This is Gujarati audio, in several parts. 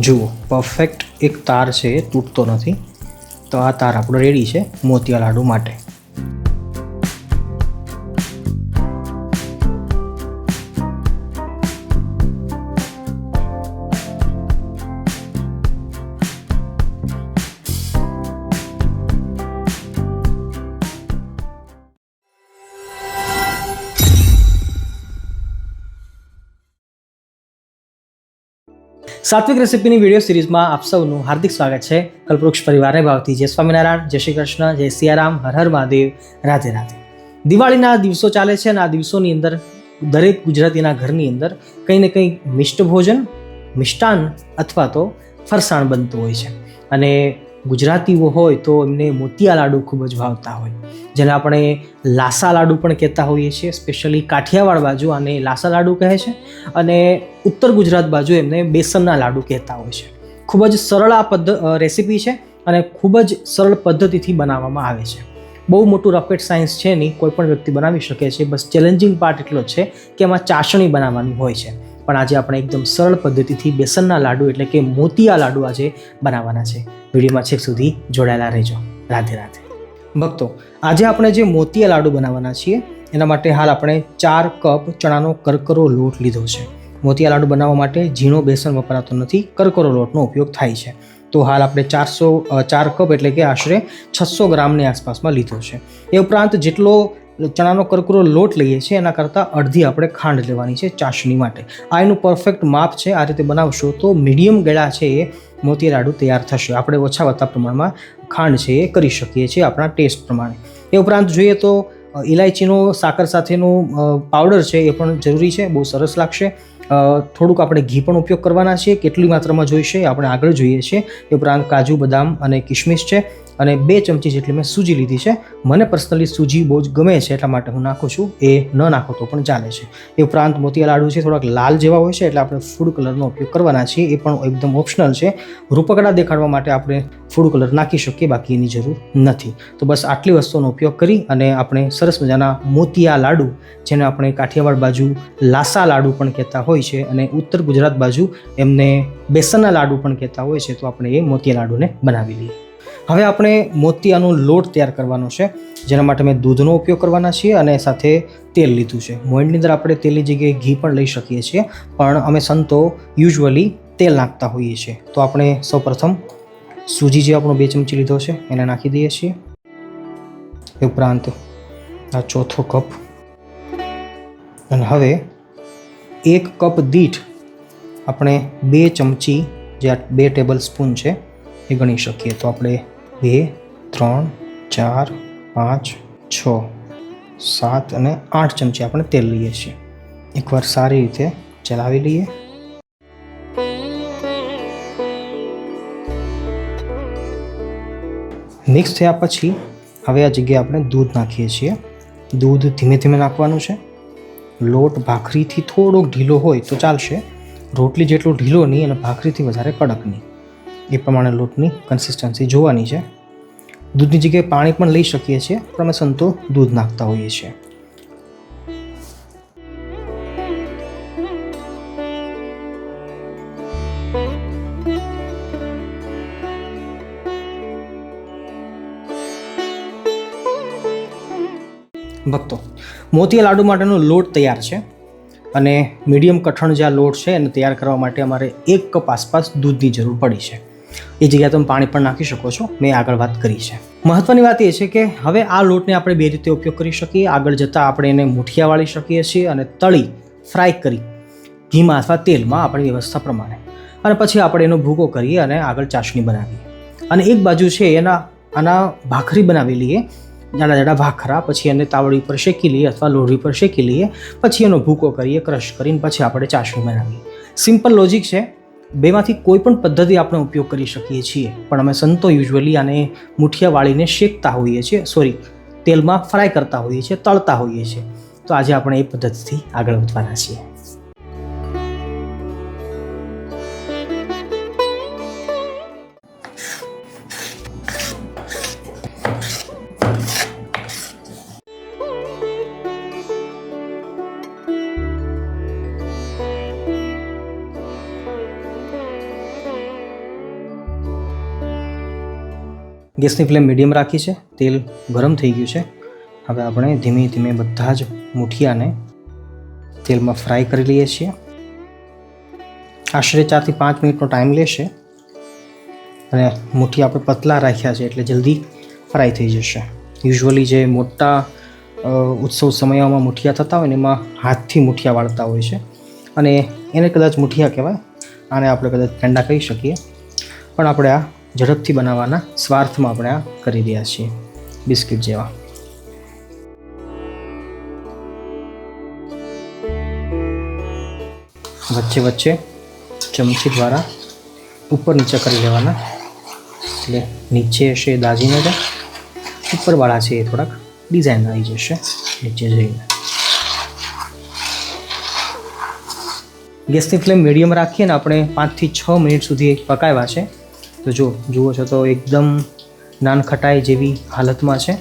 જુઓ, પરફેક્ટ એક તાર છે એ તૂટતો નથી. તો આ તાર આપણો રેડી છે મોતિયા લાડુ માટે. સાત્વિક રેસિપીની વિડીયો સિરીઝમાં આપ સૌનું હાર્દિક સ્વાગત છે. કલ્પવૃક્ષ પરિવારને ભાવથી જય સ્વામિનારાયણ, જય શ્રી કૃષ્ણ, જય સિયારામ, હર હર મહાદેવ, રાધે રાધે. દિવાળીના દિવસો ચાલે છે અને આ દિવસોની અંદર દરેક ગુજરાતીના ઘરની અંદર કંઈ ને કંઈ મિષ્ટ ભોજન, મિષ્ટાન અથવા તો ફરસાણ બનતું હોય છે. અને ગુજરાતીઓ હોય તો એમને મોતિયા લાડુ ખૂબ જ ભાવતા હોય, જેને આપણે લાસા લાડુ પણ કહેતા હોઈએ છીએ. સ્પેશિયલી કાઠિયાવાડ બાજુ આને લાસા લાડુ કહે છે અને ઉત્તર ગુજરાત બાજુ એમને બેસનના લાડુ કહેતા હોય છે. ખૂબ જ સરળ આ રેસીપી છે અને ખૂબ જ સરળ પદ્ધતિથી બનાવવામાં આવે છે. બહુ મોટું રોકેટ સાયન્સ છે નહીં, કોઈ પણ વ્યક્તિ બનાવી શકે છે. બસ ચેલેન્જિંગ પાર્ટ એટલો જ છે કે એમાં ચાસણી બનાવવાની હોય છે. પણ આજે આપણે એકદમ સરળ પદ્ધતિથી બેસનના લાડુ એટલે કે મોતિયા લાડુ આજે બનાવવાના છે. વિડીયોમાં છેક સુધી જોડાયેલા રહેજો. રાધે રાધે. ભક્તો, આજે આપણે જે મોતિયા લાડુ બનાવવાના છીએ એના માટે હાલ આપણે 4 કપ ચણાનો કરકરો લોટ લીધો છે. મોતિયા લાડુ બનાવવા માટે ઝીણો બેસન વપરાતો નથી, કરકરો લોટનો ઉપયોગ થાય છે. તો હાલ આપણે 4 કપ એટલે કે આશરે 600 ગ્રામની આસપાસમાં લીધો છે. એ ઉપરાંત જેટલો ચણાનો કરકરો લોટ લઈએ છીએ એના કરતાં અડધી આપણે ખાંડ લેવાની છે ચાસણી માટે. આ એનું પરફેક્ટ માપ છે. આ રીતે બનાવશો તો મીડિયમ ગળા છે એ મોતિયા લાડુ તૈયાર થશે. આપણે ઓછા વધતા પ્રમાણમાં ખાંડ છે એ કરી શકીએ છીએ આપણા ટેસ્ટ પ્રમાણે. એ ઉપરાંત જોઈએ તો ઇલાયચીનો સાકર સાથેનો પાવડર છે એ પણ જરૂરી છે, બહુ સરસ લાગશે. થોડુંક આપણે ઘી પણ ઉપયોગ કરવાના છીએ. કેટલી માત્રામાં જોઈશે આપણે આગળ જોઈએ છીએ. એ ઉપરાંત કાજુ, બદામ અને કિશમિશ છે અને 2 ચમચી જેટલી મેં સૂજી લીધી છે. મને પર્સનલી સૂજી બહુ જ ગમે છે એટલા માટે હું નાખું છું. એ ન નાખો તો પણ ચાલે છે. એ ઉપરાંત મોતિયા લાડુ છે થોડાક લાલ જેવા હોય છે એટલે આપણે ફૂડ કલરનો ઉપયોગ કરવાના છીએ. એ પણ એકદમ ઓપ્શનલ છે. રૂપકડા દેખાડવા માટે આપણે ફૂડ કલર નાખી શકીએ, બાકી એની જરૂર નથી. તો બસ આટલી વસ્તુનો ઉપયોગ કરી અને આપણે સરસ મજાના મોતિયા લાડુ, જેને આપણે કાઠિયાવાડ બાજુ લાસા લાડુ પણ કહેતા હોય છે અને ઉત્તર ગુજરાત બાજુ એમને બેસનના લાડુ પણ કહેતા હોય છે, તો આપણે એ મોતિયા લાડુને બનાવી લઈએ. હવે આપણે મોતિયાનો લોટ તૈયાર કરવાનો છે, જેના માટે મેં દૂધનો ઉપયોગ કરવાના છીએ અને સાથે તેલ લીધું છે. મોઈન્ડની અંદર આપણે તેલની જગ્યાએ ઘી પણ લઈ શકીએ છીએ, પણ અમે સંતો યુઝ્યુઅલી તેલ નાખતા હોઈએ છીએ. તો આપણે સૌપ્રથમ સૂજી જે આપણો 2 ચમચી લીધો છે એને નાખી દઈએ છીએ. એ ઉપરાંત આ ચોથો કપ, અને હવે 1 કપ દીઠ આપણે 2 ચમચી જે 2 ટેબલ સ્પૂન છે એ ગણી શકીએ. તો આપણે 2, 3, 4, 5, 6, 7 અને 8 ચમચી આપણે તેલ લઈએ છીએ. એકવાર સારી રીતે ચલાવી લઈએ. મિક્સ થયા પછી હવે આ જગ્યાએ આપણે દૂધ નાખીએ છીએ. દૂધ ધીમે ધીમે નાખવાનું છે. લોટ ભાખરીથી થોડોક ઢીલો હોય તો ચાલશે. રોટલી જેટલો ઢીલો નહીં અને ભાખરીથી વધારે કડક નહીં. એ પ્રમાણે લોટની કન્સિસ્ટન્સી જોવાની છે. દૂધની જગ્યાએ પાણી પણ લઈ શકીએ છીએ, પણ અમે સંતો દૂધ નાખતા હોઈએ છીએ. ભક્તો, મોતિયા લાડુ માટેનો લોટ તૈયાર છે અને મીડિયમ કઠણ જે આ લોટ છે એને તૈયાર કરવા માટે અમારે 1 કપ આસપાસ દૂધની જરૂર પડી છે. એ જગ્યાએ તમે પાણી પણ નાખી શકો છો, મેં આગળ વાત કરી છે. મહત્વની વાત એ છે કે હવે આ લોટને આપણે 2 રીતે ઉપયોગ કરી શકીએ. આગળ જતાં આપણે એને મુઠિયા વાળી શકીએ છીએ અને તળી ફ્રાય કરી ઘીમાં અથવા તેલમાં આપણી વ્યવસ્થા પ્રમાણે, અને પછી આપણે એનો ભૂકો કરીએ અને આગળ ચાસણી બનાવીએ. અને એક બાજુ છે આના ભાખરી બનાવી લઈએ, જાડા જાડા ભાખરા. પછી એને તાવડી પર શેકી લઈએ અથવા લોઢી પર શેકી લઈએ. પછી એનો ભૂકો કરીએ ક્રશ કરીને, પછી આપણે ચાસણી બનાવીએ. સિમ્પલ લોજિક છે. બેમાંથી કોઈ પણ પદ્ધતિ આપણે ઉપયોગ કરી શકીએ છીએ, પણ અમે સંતો યુઝ્યુઅલી આને મુઠિયા વાળીને શેકતા હોઈએ છીએ, તેલમાં ફ્રાય કરતા હોઈએ છીએ, તળતા હોઈએ છીએ. તો આજે આપણે એ પદ્ધતિથી આગળ વધવાના છીએ. ગેસની ફ્લેમ મીડિયમ રાખી છે, તેલ ગરમ થઈ ગયું છે. હવે આપણે ધીમે ધીમે બધા જ મૂઠિયાને તેલમાં ફ્રાય કરી લઈએ છીએ. આશરે 4 થી 5 મિનિટનો ટાઈમ લેશે અને મૂઠિયા આપણે પતલા રાખ્યા છે એટલે જલ્દી ફ્રાય થઈ જશે. યુઝ્યુઅલી જે મોટા ઉત્સવ સમયોમાં મૂઠિયા થતા હોય ને એમાં હાથથી મૂઠિયા વાળતા હોય છે અને એને કદાચ મૂઠિયા કહેવાય, આને આપણે કદાચ પેંડા કહી શકીએ, પણ આપણે આ ઝડપથી બનાવવાના સ્વાર્થમાં આપણે આ કરી રહ્યા છીએ, બિસ્કિટ જેવા. વચ્ચે વચ્ચે ચમચી દ્વારા ઉપર નીચે કરી લેવાના, એટલે નીચે હશે એ દાજી ન જાય, ઉપરવાળા છે એ થોડાક ડિઝાઇન આવી જશે નીચે જઈને. ગેસની ફ્લેમ મીડિયમ રાખીને આપણે 5 થી 6 મિનિટ સુધી પકાવ્યા છે. તો જુઓ છો તો એકદમ નાનખટાઈ જેવી હાલતમાં છે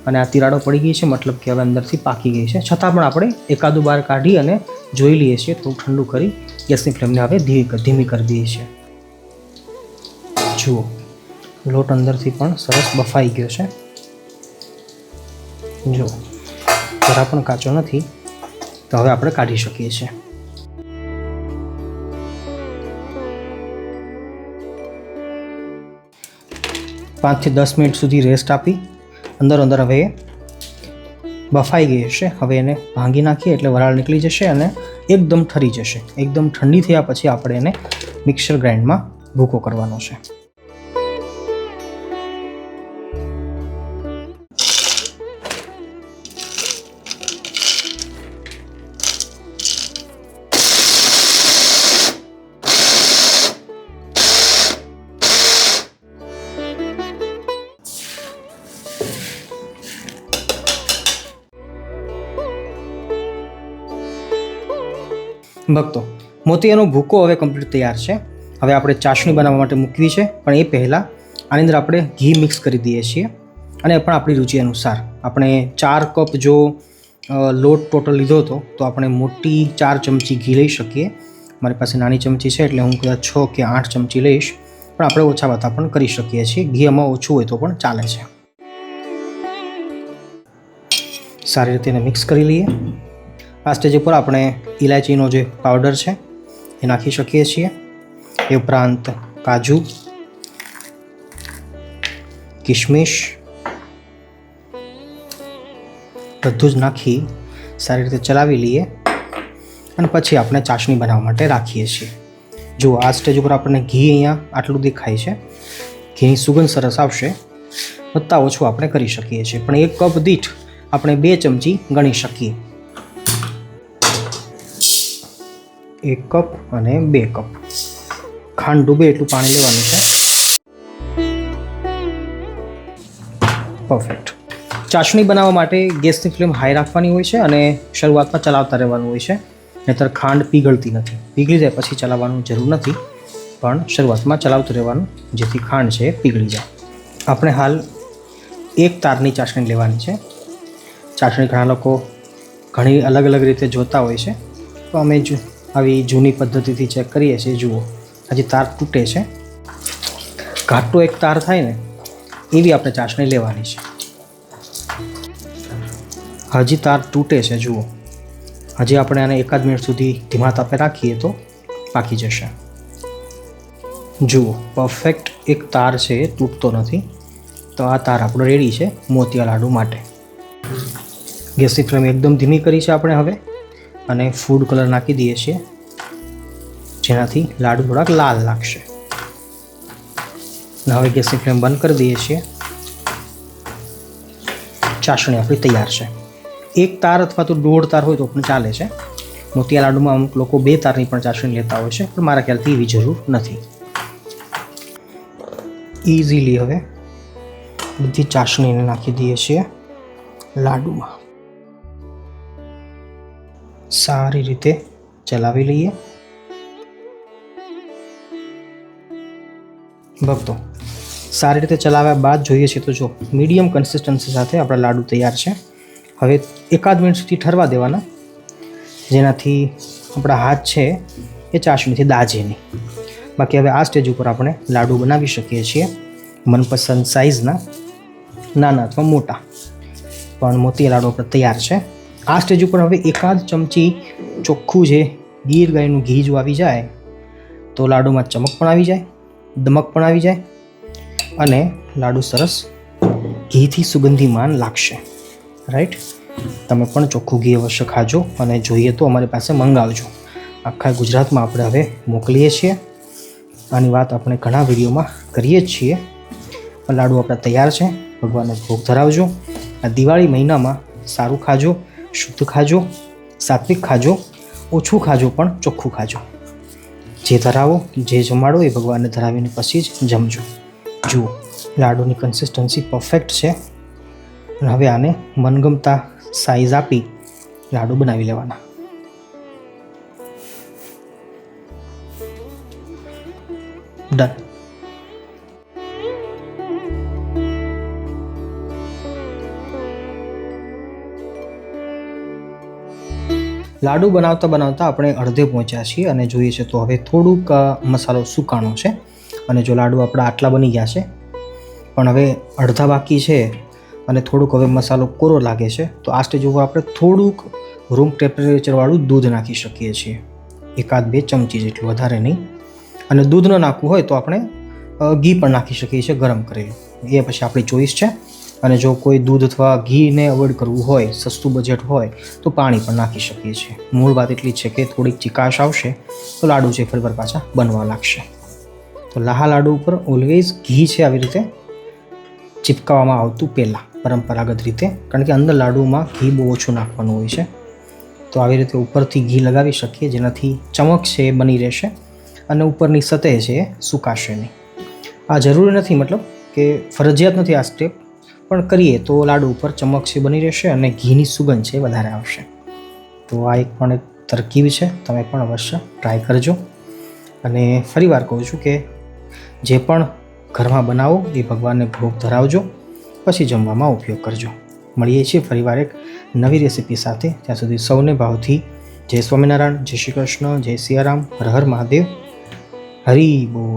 અને આ તિરાડો પડી ગઈ છે, મતલબ કે હવે અંદરથી પાકી ગઈ છે. છતાં પણ આપણે એકાદું બાર કાઢી અને જોઈ લઈએ છીએ, થોડું ઠંડુ કરી ગેસની ફ્લેમને હવે ધીમી કરી દઈએ છીએ. જુઓ લોટ અંદરથી પણ સરસ બફાઈ ગયો છે. જો જરા પણ કાચો નથી, તો હવે આપણે કાઢી શકીએ છીએ. પાંચ થી 10 મિનિટ સુધી રેસ્ટ આપી અંદર હવે બફાઈ ગઈ હશે. હવે એને ભાંગી નાખીએ એટલે વરાળ નીકળી જશે અને એકદમ ઠરી જશે. એકદમ ઠંડી થયા પછી આપણે એને મિક્સર ગ્રાઇન્ડમાં ભૂકો કરવાનો છે. ભક્તો, મોતિયાનો ભૂકો હવે કમ્પ્લીટ તૈયાર છે. હવે આપણે ચાસણી બનાવવા માટે મૂકવી છે, પણ એ પહેલાં આની અંદર આપણે ઘી મિક્સ કરી દઈએ છીએ અને પણ આપણી રુચિ અનુસાર. આપણે 4 કપ જો લોટ ટોટલ લીધો હતો તો આપણે મોટી 4 ચમચી ઘી લઈ શકીએ. મારી પાસે નાની ચમચી છે એટલે હું કદાચ 6 કે 8 ચમચી લઈશ, પણ આપણે ઓછા વધતા પણ કરી શકીએ છીએ. ઘી આમાં ઓછું હોય તો પણ ચાલે છે. સારી રીતે એને મિક્સ કરી લઈએ. આ સ્ટેજ ઉપર આપણે ઇલાયચીનો જે પાવડર છે એ નાખી શકીએ છીએ. એ ઉપરાંત કાજુ, કિશમિશ બધું જ નાખી સારી રીતે ચલાવી લઈએ અને પછી આપણે ચાસણી બનાવવા માટે રાખીએ છીએ. જુઓ આ સ્ટેજ ઉપર આપણને ઘી અહીંયા આટલું દેખાય છે. ઘીની સુગંધ સરસ આવશે. વધતા ઓછું આપણે કરી શકીએ છીએ, પણ 1 કપ દીઠ આપણે 2 ચમચી ગણી શકીએ. 1 કપ અને 2 કપ ખાંડ ડૂબે એટલું પાણી લેવાનું છે. પરફેક્ટ. ચાસણી બનાવવા માટે ગેસની ફ્લેમ હાઈ રાખવાની હોય છે અને શરૂઆતમાં ચલાવતા રહેવાનું હોય છે, નહીંતર ખાંડ પીગળતી નથી. પીગળી જાય પછી ચલાવવાનું જરૂર નથી, પણ શરૂઆતમાં ચલાવતું રહેવાનું જેથી ખાંડ છે એ પીગળી જાય. આપણે હાલ 1 તારની ચાસણી લેવાની છે. ચાસણી ઘણા લોકો ઘણી અલગ અલગ રીતે જોતા હોય છે, તો અમે આવી જૂની પદ્ધતિથી ચેક કરીએ છીએ. જુઓ હજી તાર તૂટે છે. ઘાટો એક તાર થાય ને એવી આપણે ચાસણી લેવાની છે. હજી તાર તૂટે છે. જુઓ હજી આપણે આને 1 મિનિટ સુધી ધીમા તાપે રાખીએ તો પાકી જશે. જુઓ પરફેક્ટ એક તાર છે એ તૂટતો નથી. તો આ તાર આપણો રેડી છે મોતિયા લાડુ માટે. ગેસની ફ્લેમ એકદમ ધીમી કરી છે આપણે હવે, અને ફૂડ કલર નાખી દઈએ છીએ જેનાથી લાડુ થોડાક લાલ લાગશે. હવે ગેસની ફ્લેમ બંધ કરી દઈએ છીએ. ચાસણી આપણી તૈયાર છે. 1 તાર અથવા તો 1.5 તાર હોય તો પણ ચાલે છે. મોતિયા લાડુમાં અમુક લોકો 2 તારની પણ ચાસણી લેતા હોય છે, પણ મારા ખ્યાલથી એવી જરૂર નથી. ઇઝીલી હવે બધી ચાસણીને નાખી દઈએ છીએ લાડુમાં. સારી રીતે ચલાવી લઈએ. ભક્તો, સારી રીતે ચલાવ્યા બાદ જોઈએ છીએ તો જો મીડિયમ કન્સિસ્ટન્સી સાથે આપણા લાડુ તૈયાર છે. હવે 1 મિનિટ સુધી ઠરવા દેવાના, જેનાથી આપણા હાથ છે એ ચાસણીથી દાજે નહીં. બાકી હવે આ સ્ટેજ ઉપર આપણે લાડુ બનાવી શકીએ છીએ. મનપસંદ સાઇઝના નાના અથવા મોટા પણ મોતી લાડુ આપણે તૈયાર છે. આ સ્ટેજ ઉપર હવે એકાદ ચમચી ચોખ્ખું જે ગીર ગાયનું ઘી જો આવી જાય તો લાડુમાં ચમક પણ આવી જાય, દમક પણ આવી જાય અને લાડુ સરસ ઘીથી સુગંધીમાન લાગશે. રાઈટ, તમે પણ ચોખ્ખું ઘી અવશ્ય ખાજો અને જોઈએ તો અમારી પાસે મંગાવજો. આખા ગુજરાતમાં આપણે હવે મોકલીએ છીએ. આની વાત આપણે ઘણા વિડીયોમાં કરીએ જ છીએ. લાડુ આપણા તૈયાર છે, ભગવાનને ભોગ ધરાવજો. આ દિવાળી મહિનામાં સારું ખાજો, શુદ્ધ ખાજો, સાત્વિક ખાજો, ઓછું ખાજો પણ ચોખ્ખું ખાજો. જે ધરાવો, જે જમાડો એ ભગવાનને ધરાવીને પછી જ જમજો. જુઓ, લાડુની કન્સિસ્ટન્સી પરફેક્ટ છે અને હવે આને મનગમતા સાઈઝ આપી લાડુ બનાવી લેવાના. ડન. લાડુ બનાવતા બનાવતા આપણે અડધે પહોંચ્યા છીએ અને જોઈએ છે તો હવે થોડુંક મસાલો સુકાણો છે અને જો લાડુ આપણા આટલા બની ગયા છે પણ હવે અડધા બાકી છે અને થોડુંક હવે મસાલો કોરો લાગે છે તો આ સ્ટેજ ઉપર આપણે થોડુંક રૂમ ટેમ્પરેચરવાળું દૂધ નાખી શકીએ છીએ, 1-2 ચમચી જેટલું, વધારે નહીં. અને દૂધ ન નાખવું હોય તો આપણે ઘી પણ નાખી શકીએ છીએ ગરમ કરેલું, એ પછી આપણી ચોઈસ છે. અને જો કોઈ દૂધ અથવા ઘીને અવોઇડ કરવું હોય, સસ્તું બજેટ હોય તો પાણી પણ નાખી શકીએ છીએ. મૂળ વાત એટલી છે કે થોડીક ચિકાશ આવશે તો લાડુ છે ફરીવાર પાછા બનવા લાગશે. તો લાહા લાડુ ઉપર ઓલવેઝ ઘી છે આવી રીતે ચિપકાવવામાં આવતું પહેલાં, પરંપરાગત રીતે, કારણ કે અંદર લાડુમાં ઘી બહુ ઓછું નાખવાનું હોય છે. તો આવી રીતે ઉપરથી ઘી લગાવી શકીએ જેનાથી ચમક છે એ બની રહેશે અને ઉપરની સતહ છે એ સુકાશે નહીં. આ જરૂરી નથી, મતલબ કે ફરજિયાત નથી આ સ્ટેપ, પણ કરીએ તો લાડુ ઉપર ચમક છે બની રહેશે અને ઘીની સુગંધ છે વધારે આવશે. તો આ એક પણ એક તરકીબ છે, તમે પણ અવશ્ય ટ્રાય કરજો. અને ફરીવાર કહું છું કે જે પણ ઘરમાં બનાવો એ ભગવાનને ભોગ ધરાવજો, પછી જમવામાં ઉપયોગ કરજો. મળીએ છીએ ફરીવાર એક નવી રેસીપી સાથે. ત્યાં સુધી સૌને ભાવથી જય સ્વામિનારાયણ, જય શ્રી કૃષ્ણ, જય સિયારામ, હર હર મહાદેવ, હરિ બોલ.